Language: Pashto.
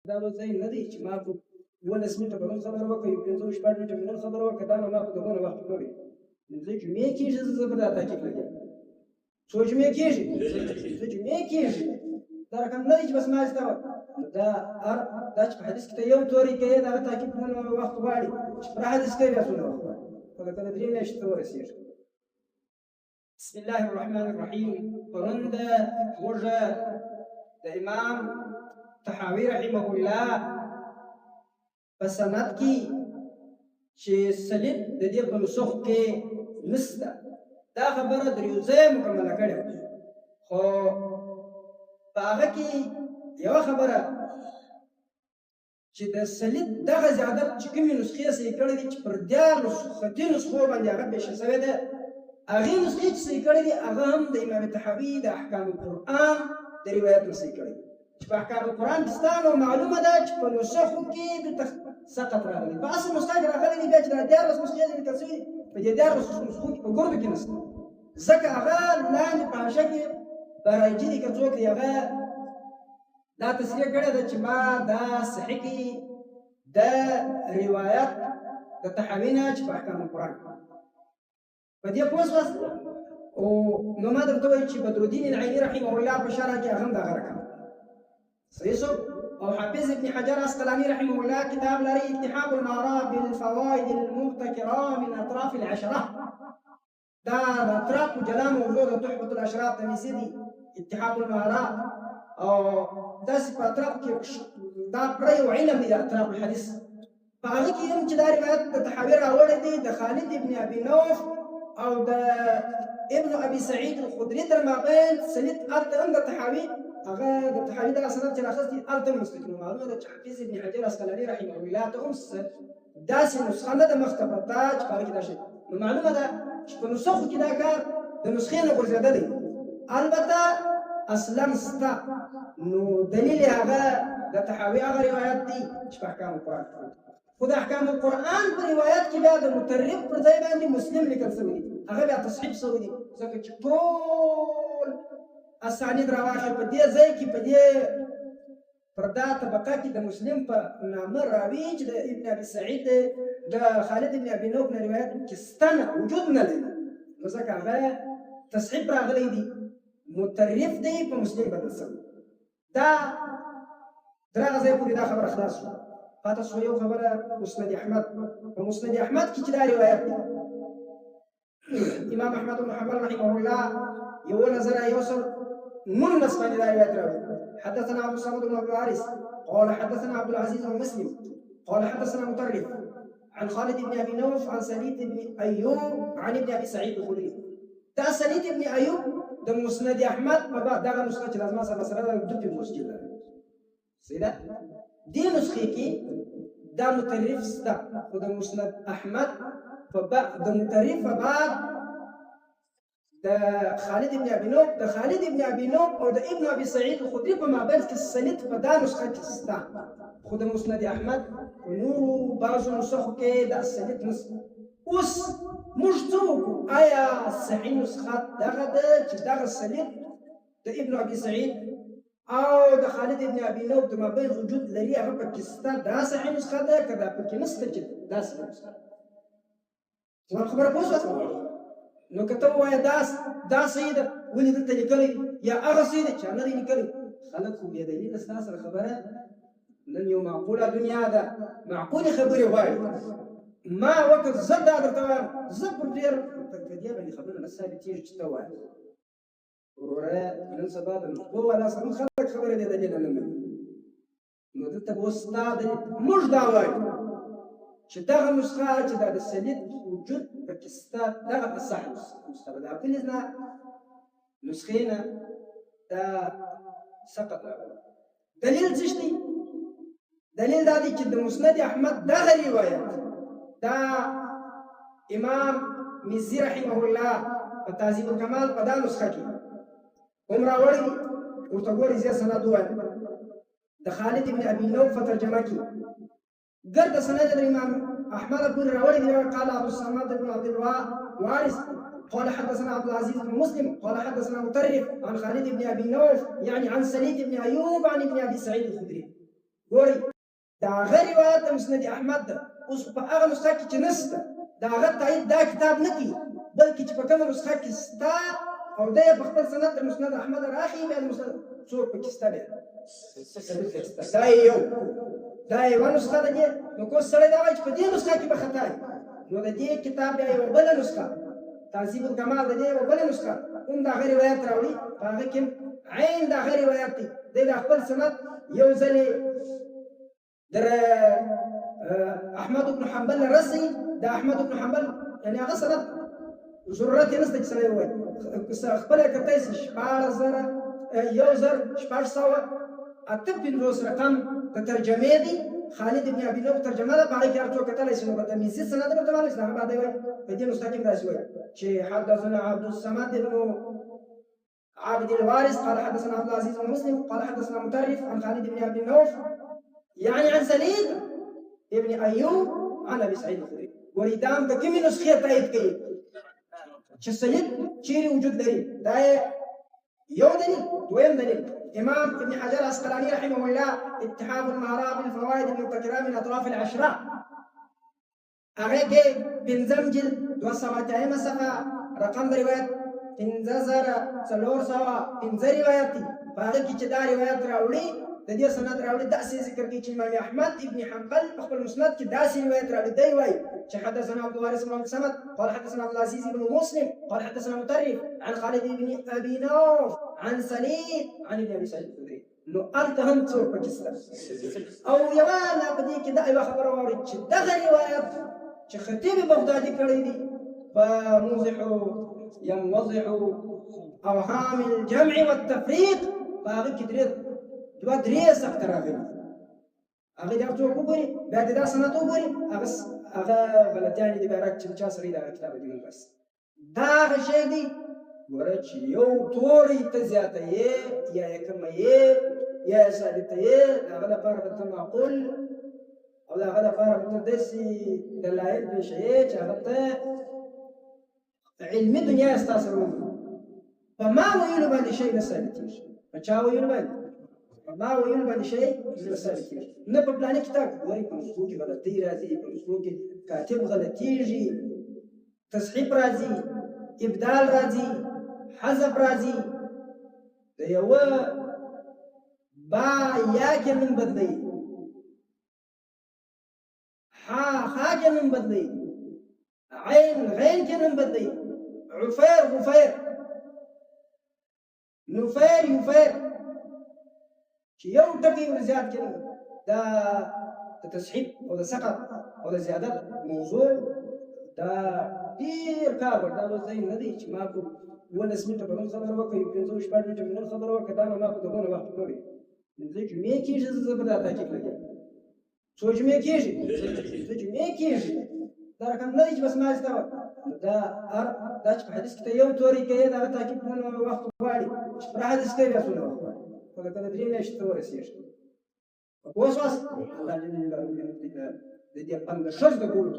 دا نو ځای نه دی چې ما په 12 منټه به نن خبره وکړه، 15 منټه مې نن خبره وکړه، دا نو ما په دغونه وخت کړی. زه جمعې کېږي زه به دا تحقیق لګېږم. څو جمعې کېږي؟ زه جمعې کېږي. دا رقم نه دی چې بس ما زده وکړه. دا چې په حدیث کې ته یو توري کوې د هغه تحقیق څومره وخت غواړي، چې پر حدیث کوې بیا څومره وخت غواړي. کله کله 3 میاشتې ته ورسېږي. بسم الله الرحمن الرحیم. پرون موږ د امام طحاوي رحمه الله په سند کې چې صلیب د دې په نسخ کې نشته، دا خبره دریو ځای مکمله کړې وه، خو په هغه کې یوه خبره چې د صلیب دغه زیادت چې کومې نسخې صحیح کړې دي چې پر 14 خطي نسخو باندې هغه پېښه شوې ده، هغې نسخې چې صحیح کړې دي هغه هم د امام طحاوي د احکام القرآن د روایت نه صحیح کړې دي. چې په احکام القرآن کې ستا نو معلومه ده چې په نسخو کې دلته سقط راغلی، په اصل نسخه کې راغلی دي، بیا چې دا 14 نسخې ځینې لیکل شوي دي په دې 14 نسخو کې په ګردو کې نشته، ځکه هغه لاندې په حاشیه کې براجي دي که څوک دي هغه دا تصریح کړې ده چې ما دا صحیح کې د روایت د طحاوي نه چې په احکام القرآن په دې پوه شوست. او نو ما درته وایي چې بدرالدین العیني رحمه الله په شرح کې هغه هم دغه رقم صحیح شو. او حافظ ابن حجر عسقلاني رحمه الله کتاب لري اتحاب المعراب بالفوائد المبتكره من اطراف العشره، دا د اطراف جلا موضوع د تحفه الاشراف د میسي دي اتحاب المعراب، او داسې په اطراف کې دا پرې یو علم دی د اطراف الحدیث، په هغه کې هم چې دا روایت د طحاوي راوړی دی د خالد ابن ابي نوف او د ابن ابي سعيد الخدري تر مابین سند هلته هم د طحاوي هغه د طحاوي دغه سند چې راخیستی هلته هم مستقیم معلومه ده چې حافظ ابن حجر عسقلاني رحمه الله ته هم داسې نسخه نه ده مخته پرته چې په هغه کې دا شی نو معلومه ده چې په نسخو کې دا کار د نسخې نه غورځېدلی، البته اصلا ستا نو دلیل هغه د طحاوي هغه روایت دی چې په احکام القرآن خو د احکام القرآن په روایت کې بیا د مترف پر ځای باندې مسلم لیکل شوی دی، هغه بیا تصحیح شوی دی، ځکه چې ټول اسانید راواخلې په دې ځای کې په دې پر دا طبقه کې د مسلم په نامه راوي چې د ابن ابي سعید د خالد ابن ابي نوف نه روایت کې ستنه وجود نه لري، نو ځکه هغه تصحیح راغلی دی، مترف دی په مسلم بدل شوی. دا درغه ځای پورې دا خبره خلاص شوه. پاتې شو یو خبره مسند احمد. په مسند احمد کې چې دا روایت دی امام احمد بن حنبل رحمه الله یو نظر یوصل من نسبه دا روایت راوړي. حدثنا ابو صمد بن عبد الوارث قال حدثنا عبد العزيز بن مسلم قال حدثنا مطرف عن خالد بن ابي نوف عن سليد بن ايوب عن ابن ابي سعيد الخدري. دا سليد بن ايوب د مسند احمد په بعد دغه نسخه چې لازم سره د دوه مسجد ده سیده دې نسخه کې دا مترف ستا خو د مسند احمد په بعد د مترف په بعد د خالد ابن ابي نوف د خالد ابن ابي نوف او د ابن ابي سعيد الخدري په مابین کې سند په دا نسخه کې ستا خو د مسند احمد په نورو بعضو نسخو کې دا سند نسخه. اوس موږ څه وکړو؟ آیا صحیح نسخه دغه ده چې دغه سند د ابن ابي سعيد او د خالد ابن ابي نوف د مابین وجود لري هغه پکې ستا دا صحیح نسخه ده که دا پکې نشته چې دا صحیح نسخه ده؟ زما خبره پوه شوه؟ نو که ته ووایه دا صحیح ده ولې دلته لیکلی یا هغه صحیح ده چې نه دی لیکلی، خلک خو بې دلیله ستا سره خبره نن یو معقوله دنیا ده، معقولې خبرې غواړي. ما وکړ زه دا درته وایم، زه پر ډېر په دې باندې خبره نه ثابتېږي چې ته وایې وروره نن سبا د نسخو والا سره خلک خبرې بې دلیله نه مني، نو دلته به اوس ستا موږ دا وایو چې دغه نسخه چې دا د سند وجود پکې ستا دغه د صح نسخه ده، د بلې نه نسخې نه دا سقط راغلی. دلیل څه دی؟ دلیل دا دی چې د مسند احمد دغه روایت دا امام مزي رحمه الله په تهذیب الکمال په دا نسخه کې هم راوړي دي، ورته ګورئ زه سند ووایم د خالد ابن ابي نوف په ترجمه کې ګرد سند د امام احمد پورې راوړي دي. قال ابو الصمد بن عبد الوارث قال حدثنا عبد العزيز بن مسلم قال حدثنا مطرف عن خالد بن ابي نوف يعني عن سليد بن ايوب عن ابن ابي سعيد الخدري. ګورئ د هغه روایت د مسند احمد ده اوس په هغه نسخه کې چې نشته د هغه تایید دا کتاب نه کوي بلکې چې په کومه نسخه کې شته او دی یې په خپل سند د مسند احمد راخي بیا د مسند څوک پکې شته بیا دا یې یوه نسخه ده دې نو کوم سړی دا وایي چې په دې نسخه کې به خطا وي نو د دې کتاب بیا یوه بله نسخه تهذیب الکمال د دې یوه بله نسخه هم د هغه روایت راوړي په هغه کې عین د هغه روایت دی دی د خپل سند یو ځلې در احمد بن حنبل رسي د احمد بن حنبل یعنی هغه سند ضرورت یې نشته چې سړی ووایي خپله کتای شي 1650 رقم د ترجمې دی خالد بن ابي نوف ترجمه ده په هغې کې هر څوک کتلی شي نو په تمیزي سند ورته معلوم اسلام آباد دی وایي په دې نسخه کې هم داسې وایي چې حدثنا عبد الصمد بن عابد الوارث قال حدثنا عبد العزيز بن مسلم قال حدثنا مطرف عن خالد بن ابي نوف يعني عن سليم ابن ايوب عن ابي سعيد الخدري وریدام د کومې نسخې تایید کوي چې سند چیرې وجود لري دا یو دلیل دویم دلیل امام ابن حجر العسقلاني رحمه الله اتحاف المهراب الفوائد المبتكره من اطراف العشره هغه کې پنځم جلد 280 صفحه رقم د روایت 5415 روایت دي په هغه کې چې دا روایت راوړي د دې سند راوړي داسې ذکر کوي چې امام احمد ابن حنبل په خپل مسند کې داسې روایت راوړي دی وایي چې حدثنا عبد الوارث بن صمد قال حدثنا عبد العزيز بن مسلم قال حدثنا مطرف عن خالد بن ابي نوف عن سليم عن ابي سعيد الخدري نو الته هم څوک پکې شته او یوه په دې کې دا یوه خبره واورئ چې دغه روایت چې خطیب بغدادي کړی دی فموضح ينوضح اوهام الجمع والتفريق هغه کې دوه درې سخت راغلي هغه دا څوک وګوري بیا دا سند وګوري هغه غلطیانې دي بیا راکړي چې چا سره دا کتاب دی بس دا هغه شی دی ګوره چې یو توري ته زیاته یې یا یې کمه یې یا یې ثابته یې د هغه لپاره به ته معقول او د هغه لپاره به ته داسې دلایل پېښه یې چې هغه ته علمي دنیا ستا سره وګوري په ما ویلو باندې شی نه ثابتېږي په چا ویلو باندې ما ویل باندې شی رساله کیږي نه په پلاني کتاب ګوري په نسخو کې غلطي راځي په نسخو کې کاتب غلطيږي تصحیح راځي ابدال راځي حذف راځي د یو با یا کې من بدلی ها کې من بدلی عین غین کې من بدلی عفیر غفیر نفیر یفیر چې یو ټکی ور زیات کړي دا د تصحیح او د سقط او د زیادت موضوع دا ډېر کار ورته ځای نه دی چې ما په 12 منټه په خبره وکړي 15 شپږ منټه په خبره وکړه دا ما په دغه وخت کړی زه چې مې کېږي زه په دا تحقیق لګم سوچ مې کېږي زه چې مې کېږي دا رقم نه دی چې بس ما استوى دا چې په حدیث کې یو توري کې دا تحقیق په وخت غواړي چې په حدیث کې بیا څونه وخت غواړي فقط درې میاشتې ته ورسېږي په اوس واس د دې پنځه شش د ګولو